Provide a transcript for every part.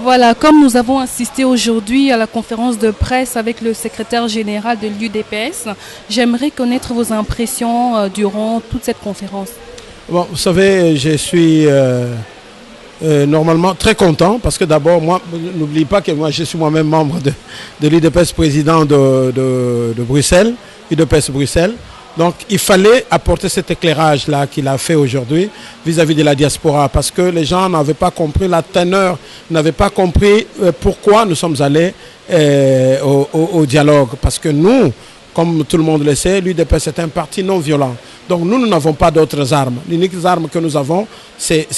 Voilà, comme nous avons assisté aujourd'hui à la conférence de presse avec le secrétaire général de l'UDPS, j'aimerais connaître vos impressions durant toute cette conférence. Bon, vous savez, je suis normalement très content parce que d'abord, moi, n'oubliez pas que moi, je suis moi-même membre de l'UDPS, président de Bruxelles, UDPS Bruxelles. Donc, il fallait apporter cet éclairage-là qu'il a fait aujourd'hui vis-à-vis de la diaspora parce que les gens n'avaient pas compris la teneur, n'avaient pas compris pourquoi nous sommes allés au dialogue. Parce que nous, comme tout le monde le sait, l'UDPS est un parti non violent. Donc nous n'avons pas d'autres armes. L'unique arme que nous avons, c'est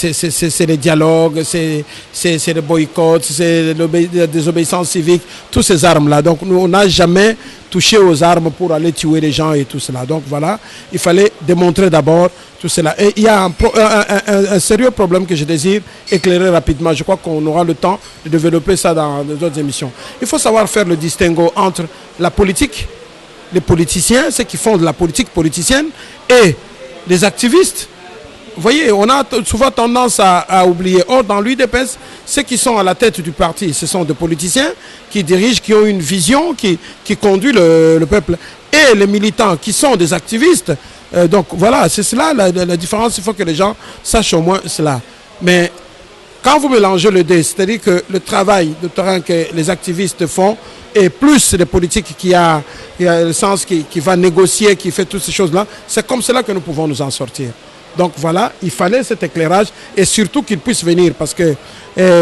les dialogues, c'est le boycott, c'est la désobéissance civique, toutes ces armes-là. Donc nous, on n'a jamais touché aux armes pour aller tuer les gens et tout cela. Donc voilà, il fallait démontrer d'abord tout cela. Et il y a un sérieux problème que je désire éclairer rapidement. Je crois qu'on aura le temps de développer ça dans d'autres émissions. Il faut savoir faire le distinguo entre la politique, les politiciens, ceux qui font de la politique politicienne, et les activistes. Vous voyez, on a souvent tendance à oublier. Or, dans l'UDPS, ceux qui sont à la tête du parti, ce sont des politiciens qui dirigent, qui ont une vision, qui conduit le peuple. Et les militants qui sont des activistes. Donc voilà, c'est cela la différence. Il faut que les gens sachent au moins cela. Mais quand vous mélangez les deux, c'est-à-dire que le travail de terrain que les activistes font, et plus les politiques qui a le sens qui va négocier, qui fait toutes ces choses-là, c'est comme cela que nous pouvons nous en sortir. Donc voilà, il fallait cet éclairage et surtout qu'il puisse venir parce que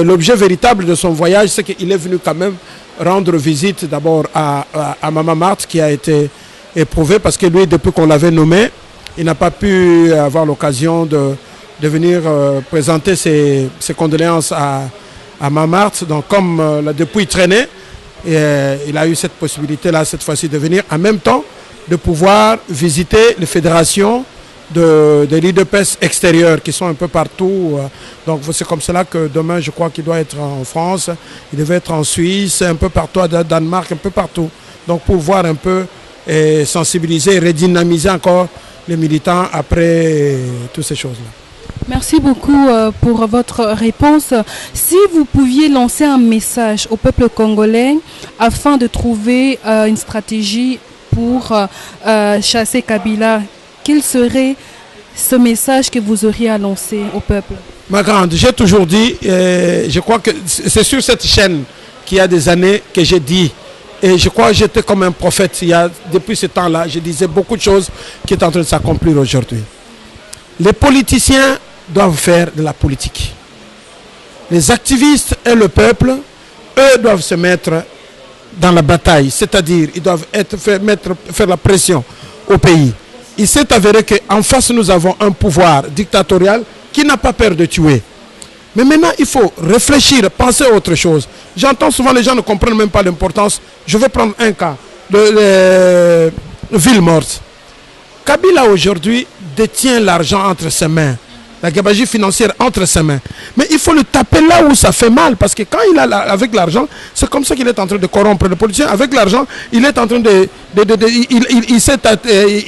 l'objet véritable de son voyage, c'est qu'il est venu quand même rendre visite d'abord à Maman Marthe qui a été éprouvée parce que lui, depuis qu'on l'avait nommé, il n'a pas pu avoir l'occasion de venir présenter ses condoléances à Maman Marthe. Donc comme depuis il traînait, il a eu cette possibilité-là, cette fois-ci, de venir en même temps, de pouvoir visiter les fédérations de l'UDPS extérieures qui sont un peu partout. Donc c'est comme cela que demain, je crois qu'il doit être en France, il devait être en Suisse, un peu partout, à Danemark, un peu partout. Donc pour voir un peu, sensibiliser, redynamiser encore les militants après toutes ces choses-là. Merci beaucoup pour votre réponse. Si vous pouviez lancer un message au peuple congolais afin de trouver une stratégie pour chasser Kabila, quel serait ce message que vous auriez à lancer au peuple? Ma grande, j'ai toujours dit, je crois que c'est sur cette chaîne qu'il y a des années que j'ai dit, et je crois que j'étais comme un prophète, depuis ce temps-là, je disais beaucoup de choses qui sont en train de s'accomplir aujourd'hui. Les politiciens doivent faire de la politique. Les activistes et le peuple, eux, doivent se mettre dans la bataille. C'est-à-dire, ils doivent faire la pression au pays. Il s'est avéré qu'en face, nous avons un pouvoir dictatorial qui n'a pas peur de tuer. Mais maintenant, il faut réfléchir, penser à autre chose. J'entends souvent les gens ne comprennent même pas l'importance. Je vais prendre un cas de ville morte. Kabila aujourd'hui détient l'argent entre ses mains, la gabegie financière entre ses mains. Mais il faut le taper là où ça fait mal, parce que quand il a avec l'argent, c'est comme ça qu'il est en train de corrompre le politicien. Avec l'argent, il est en train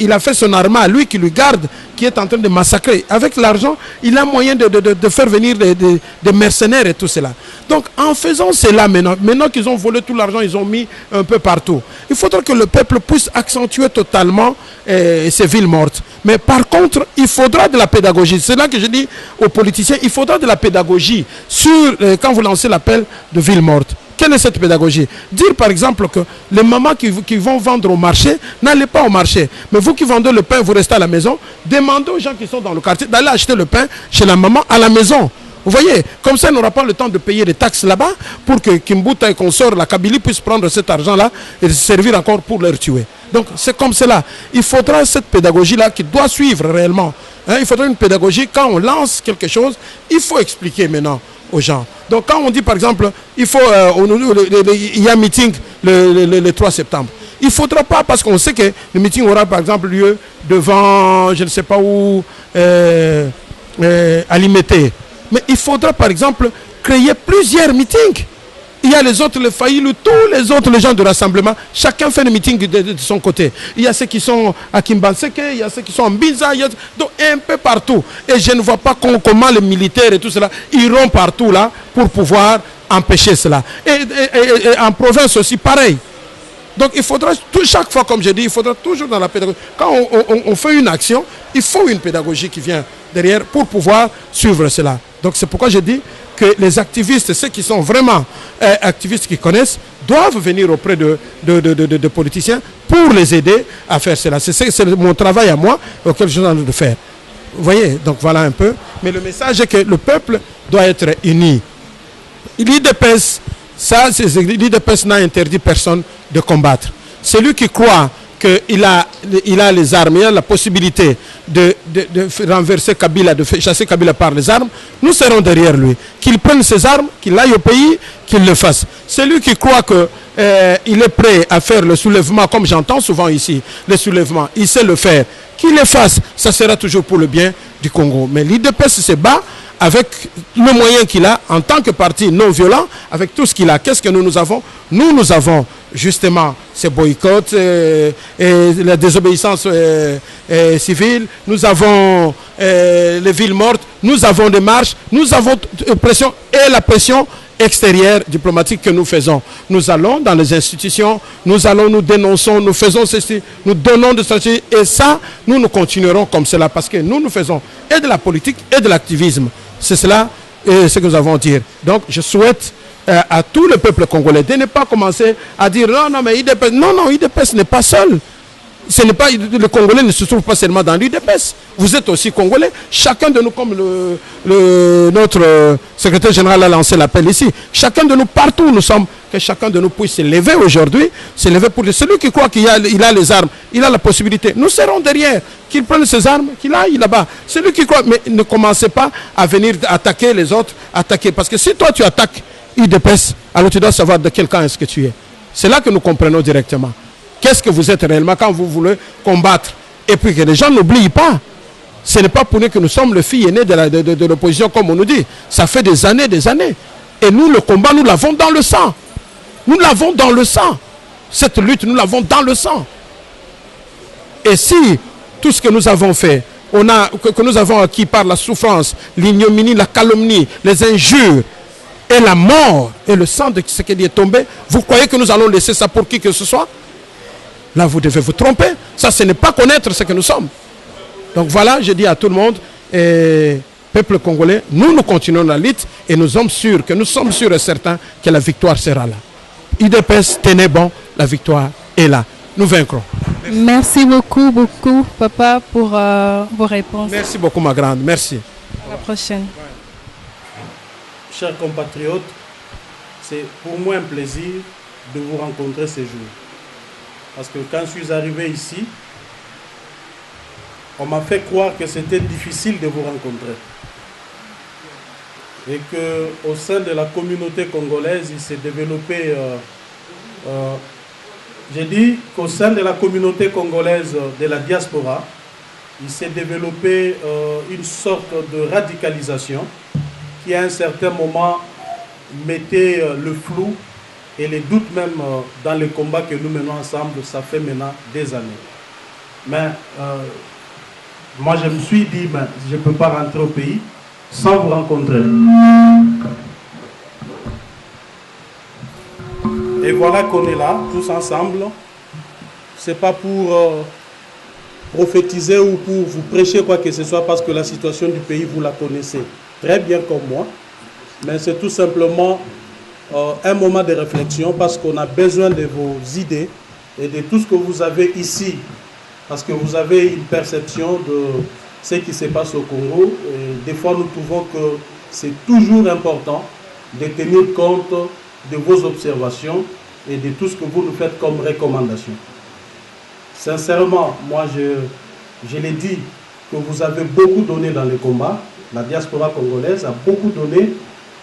il a fait son armée, lui qui lui garde, qui est en train de massacrer. Avec l'argent, il a moyen de faire venir des mercenaires et tout cela. Donc en faisant cela maintenant qu'ils ont volé tout l'argent, ils ont mis un peu partout. Il faudra que le peuple puisse accentuer totalement ces villes mortes. Mais par contre, il faudra de la pédagogie. C'est là que je dis aux politiciens, il faudra de la pédagogie sur quand vous lancez l'appel de ville morte. Quelle est cette pédagogie? Dire par exemple que les mamans qui vont vendre au marché, n'allez pas au marché. Mais vous qui vendez le pain, vous restez à la maison. Demandez aux gens qui sont dans le quartier d'aller acheter le pain chez la maman à la maison. Vous voyez, comme ça, on n'aura pas le temps de payer des taxes là-bas pour que Kimbuta et consorts, la Kabylie, puissent prendre cet argent-là et servir encore pour leur tuer. Donc c'est comme cela. Il faudra cette pédagogie-là qui doit suivre réellement. Il faudra une pédagogie. Quand on lance quelque chose, il faut expliquer maintenant aux gens. Donc quand on dit par exemple, il y a un meeting le 3 septembre. Il ne faudra pas, parce qu'on sait que le meeting aura par exemple lieu devant, je ne sais pas où, à Limité. Mais il faudra par exemple créer plusieurs meetings. Il y a les autres, les Faïlou, tous les autres, les gens de rassemblement, chacun fait le meeting de son côté. Il y a ceux qui sont à Kimbanseke, il y a ceux qui sont en Binza, donc un peu partout. Et je ne vois pas comment les militaires et tout cela iront partout là pour pouvoir empêcher cela. Et en province aussi, pareil. Donc il faudra, chaque fois, comme je dis, il faudra toujours dans la pédagogie. Quand on fait une action, il faut une pédagogie qui vient derrière pour pouvoir suivre cela. Donc c'est pourquoi je dis que les activistes, ceux qui sont vraiment activistes qui connaissent, doivent venir auprès de politiciens pour les aider à faire cela. C'est mon travail à moi auquel je suis en train de faire. Vous voyez, donc voilà un peu. Mais le message est que le peuple doit être uni. L'IDPS, l'IDPS n'a interdit personne de combattre. Celui qui croit qu'il a les armes, il a la possibilité de renverser Kabila, de chasser Kabila par les armes, nous serons derrière lui. Qu'il prenne ses armes, qu'il aille au pays, qu'il le fasse. Celui qui croit qu'il est prêt à faire le soulèvement, comme j'entends souvent ici, le soulèvement, il sait le faire, qu'il le fasse, ça sera toujours pour le bien du Congo. Mais l'IDPS se bat avec le moyen qu'il a en tant que parti non violent, avec tout ce qu'il a. Qu'est-ce que nous avons? Nous avons justement ces boycotts et la désobéissance civile, nous avons les villes mortes, nous avons des marches, nous avons pression et la pression extérieure diplomatique que nous faisons. Nous allons dans les institutions, nous allons, nous dénonçons, nous faisons ceci, nous donnons des stratégies et ça, nous continuerons comme cela parce que nous faisons et de la politique et de l'activisme. C'est cela ce que nous avons à dire. Donc je souhaite à tout le peuple congolais de ne pas commencer à dire non, mais IDPS, non, IDPS n'est pas seul. Ce n'est pas, le Congolais ne se trouve pas seulement dans l'IDPS. Vous êtes aussi Congolais. Chacun de nous, comme notre secrétaire général a lancé l'appel ici, chacun de nous, partout où nous sommes, que chacun de nous puisse se lever aujourd'hui, se lever pour celui qui croit qu'il a les armes, il a la possibilité. Nous serons derrière, qu'il prenne ses armes, qu'il aille là-bas. Celui qui croit, mais ne commencez pas à venir attaquer les autres, attaquer. Parce que si toi tu attaques IDPS, alors tu dois savoir de quel camp est-ce que tu es. C'est là que nous comprenons directement. Qu'est-ce que vous êtes réellement quand vous voulez combattre? Et puis que les gens n'oublient pas. Ce n'est pas pour nous que nous sommes le fils aîné de l'opposition comme on nous dit. Ça fait des années. Et nous, le combat, nous l'avons dans le sang. Nous l'avons dans le sang. Cette lutte, nous l'avons dans le sang. Et si tout ce que nous avons fait, que nous avons acquis par la souffrance, l'ignominie, la calomnie, les injures, et la mort, et le sang de ce qui est tombé, vous croyez que nous allons laisser ça pour qui que ce soit? Là, vous devez vous tromper. Ça, ce n'est pas connaître ce que nous sommes. Donc voilà, je dis à tout le monde, peuple congolais, nous continuons la lutte et nous sommes sûrs et certains que la victoire sera là. IDPS, tenez bon, la victoire est là. Nous vaincrons. Merci beaucoup, papa, pour vos réponses. Merci beaucoup, ma grande. Merci. À la prochaine. Chers compatriotes, c'est pour moi un plaisir de vous rencontrer ces jours. Parce que quand je suis arrivé ici, on m'a fait croire que c'était difficile de vous rencontrer. Et qu'au sein de la communauté congolaise, il s'est développé... j'ai dit qu'au sein de la communauté congolaise de la diaspora, il s'est développé une sorte de radicalisation qui à un certain moment mettait le flou et les doutes même dans les combats que nous menons ensemble, ça fait maintenant des années. Mais moi je me suis dit, je ne peux pas rentrer au pays sans vous rencontrer. Et voilà qu'on est là, tous ensemble. Ce n'est pas pour prophétiser ou pour vous prêcher quoi que ce soit, parce que la situation du pays, vous la connaissez très bien comme moi. Mais c'est tout simplement un moment de réflexion, parce qu'on a besoin de vos idées et de tout ce que vous avez ici. Parce que vous avez une perception de ce qui se passe au Congo. Et des fois, nous trouvons que c'est toujours important de tenir compte de vos observations et de tout ce que vous nous faites comme recommandation. Sincèrement, moi, je l'ai dit, que vous avez beaucoup donné dans les combats. La diaspora congolaise a beaucoup donné,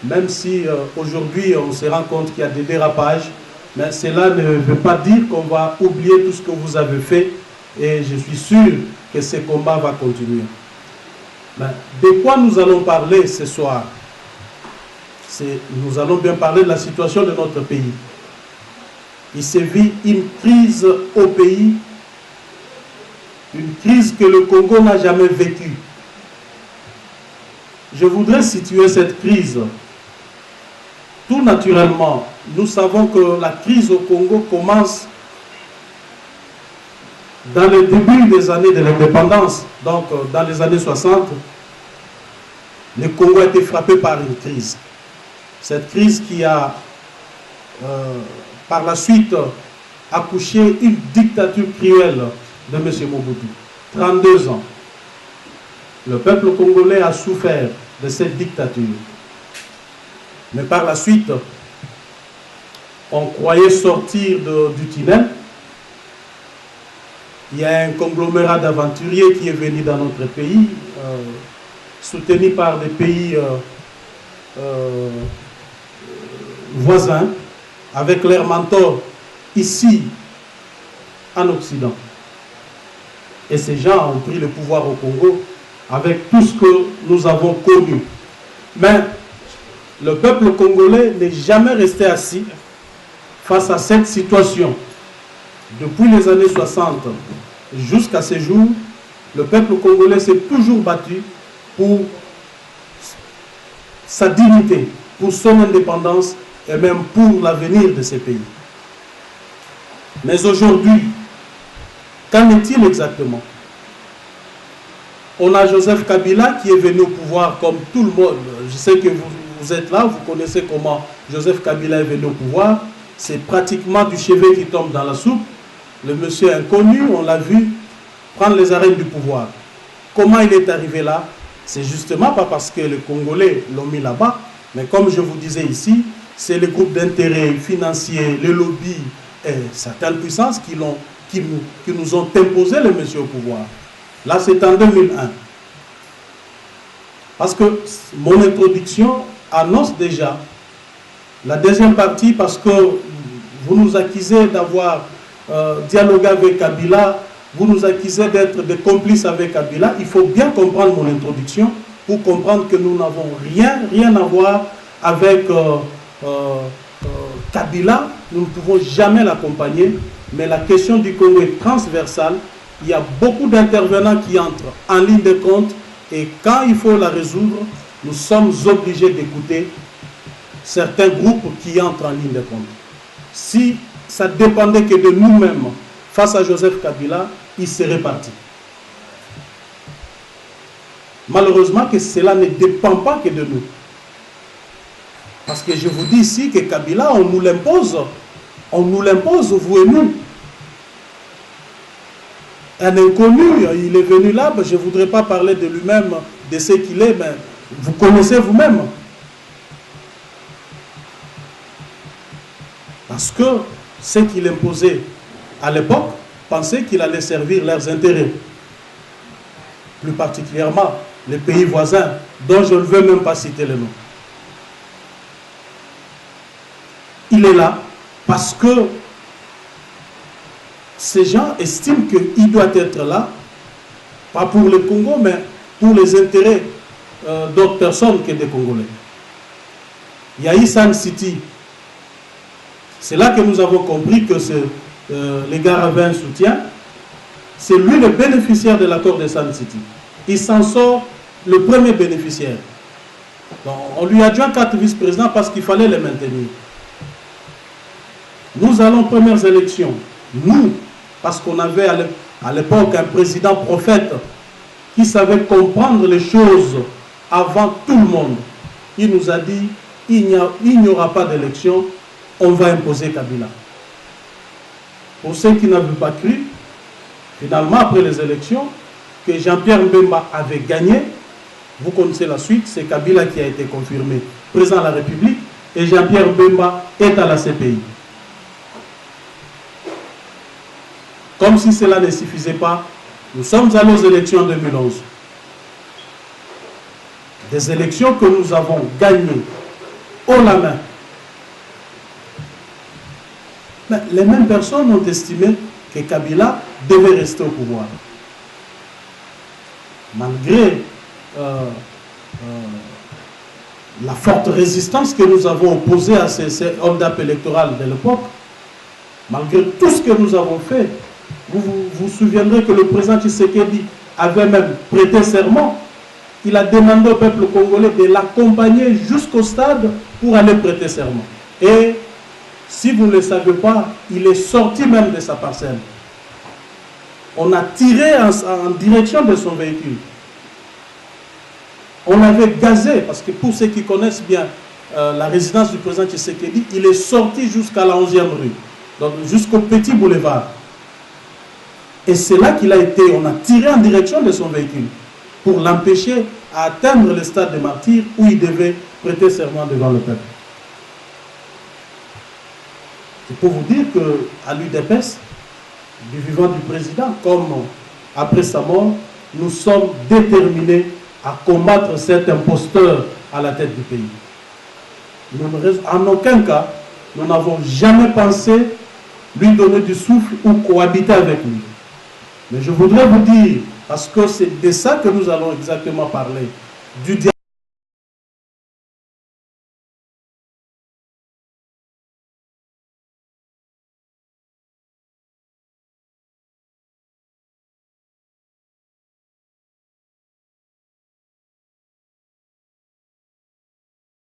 même si aujourd'hui, on se rend compte qu'il y a des dérapages. Mais cela ne veut pas dire qu'on va oublier tout ce que vous avez fait. Et je suis sûr que ce combat va continuer. Mais de quoi nous allons parler ce soir? Nous allons bien parler de la situation de notre pays. Il se vit une crise au pays, une crise que le Congo n'a jamais vécue. Je voudrais situer cette crise. tout naturellement, nous savons que la crise au Congo commence dans le début des années de l'indépendance, donc dans les années 60, le Congo a été frappé par une crise. Cette crise qui a, par la suite, accouché une dictature cruelle de M. Mobutu. 32 ans. Le peuple congolais a souffert de cette dictature. Mais par la suite, on croyait sortir du tunnel. Il y a un conglomérat d'aventuriers qui est venu dans notre pays, soutenu par des pays voisins, avec leurs mentors ici, en Occident. Et ces gens ont pris le pouvoir au Congo avec tout ce que nous avons connu. Mais le peuple congolais n'est jamais resté assis face à cette situation. Depuis les années 60 jusqu'à ce jour, le peuple congolais s'est toujours battu pour sa dignité, pour son indépendance et même pour l'avenir de ces pays. Mais aujourd'hui, qu'en est-il exactement? On a Joseph Kabila qui est venu au pouvoir comme tout le monde. Je sais que vous êtes là, vous connaissez comment Joseph Kabila est venu au pouvoir. C'est pratiquement du chevet qui tombe dans la soupe. Le monsieur inconnu, on l'a vu prendre les arènes du pouvoir. Comment il est arrivé là? C'est justement pas parce que les Congolais l'ont mis là-bas, mais comme je vous disais ici, c'est les groupes d'intérêt financiers, les lobbies et certaines puissances qui nous ont imposé le monsieur au pouvoir. Là, c'est en 2001. Parce que mon introduction annonce déjà la deuxième partie, parce que vous nous accusez d'avoir dialogué avec Kabila, vous nous accusez d'être des complices avec Kabila. Il faut bien comprendre mon introduction pour comprendre que nous n'avons rien à voir avec Kabila. Nous ne pouvons jamais l'accompagner, mais la question du Congo est transversale. Il y a beaucoup d'intervenants qui entrent en ligne de compte et quand il faut la résoudre, nous sommes obligés d'écouter certains groupes qui entrent en ligne de compte. Si ça dépendait que de nous-mêmes face à Joseph Kabila, il serait parti. Malheureusement que cela ne dépend pas que de nous. Parce que je vous dis ici que Kabila, on nous l'impose, vous et nous. Un inconnu, il est venu là, je ne voudrais pas parler de lui-même, de ce qu'il est, mais vous connaissez vous-même. Parce que ce qu'il imposait à l'époque, pensaient qu'il allait servir leurs intérêts. Plus particulièrement les pays voisins, dont je ne veux même pas citer le nom. Il est là parce que ces gens estiment qu'il doit être là, pas pour le Congo, mais pour les intérêts d'autres personnes que des Congolais. Il y a Isan City. C'est là que nous avons compris que les gars avaient un soutien. C'est lui le bénéficiaire de l'accord de Sun City. Il s'en sort le premier bénéficiaire. Donc, on lui adjoint 4 vice-présidents parce qu'il fallait les maintenir. Nous allons aux premières élections. Nous, parce qu'on avait à l'époque un président prophète qui savait comprendre les choses avant tout le monde. Il nous a dit, il n'y aura pas d'élection, on va imposer Kabila. Pour ceux qui n'avaient pas cru, finalement, après les élections, que Jean-Pierre Mbemba avait gagné, vous connaissez la suite, c'est Kabila qui a été confirmé président de la République et Jean-Pierre Mbemba est à la CPI. Comme si cela ne suffisait pas, nous sommes allés aux élections en 2011. Des élections que nous avons gagnées haut la main. Mais les mêmes personnes ont estimé que Kabila devait rester au pouvoir. Malgré la forte résistance que nous avons opposée à ces hold-up électorales de l'époque, malgré tout ce que nous avons fait, vous vous souviendrez que le président Tshisekedi avait même prêté serment. Il a demandé au peuple congolais de l'accompagner jusqu'au stade pour aller prêter serment. Et si vous ne le savez pas, il est sorti même de sa parcelle. On a tiré en direction de son véhicule. On l'avait gazé, parce que pour ceux qui connaissent bien la résidence du président Tshisekedi, il est sorti jusqu'à la 11e rue, donc jusqu'au petit boulevard. Et c'est là qu'il a été, on a tiré en direction de son véhicule pour l'empêcher à atteindre le stade de martyr où il devait prêter serment devant le peuple. C'est pour vous dire qu'à l'UDPS, du vivant du président, comme après sa mort, nous sommes déterminés à combattre cet imposteur à la tête du pays. En aucun cas, nous n'avons jamais pensé lui donner du souffle ou cohabiter avec lui. Mais je voudrais vous dire, parce que c'est de ça que nous allons exactement parler, du dialogue.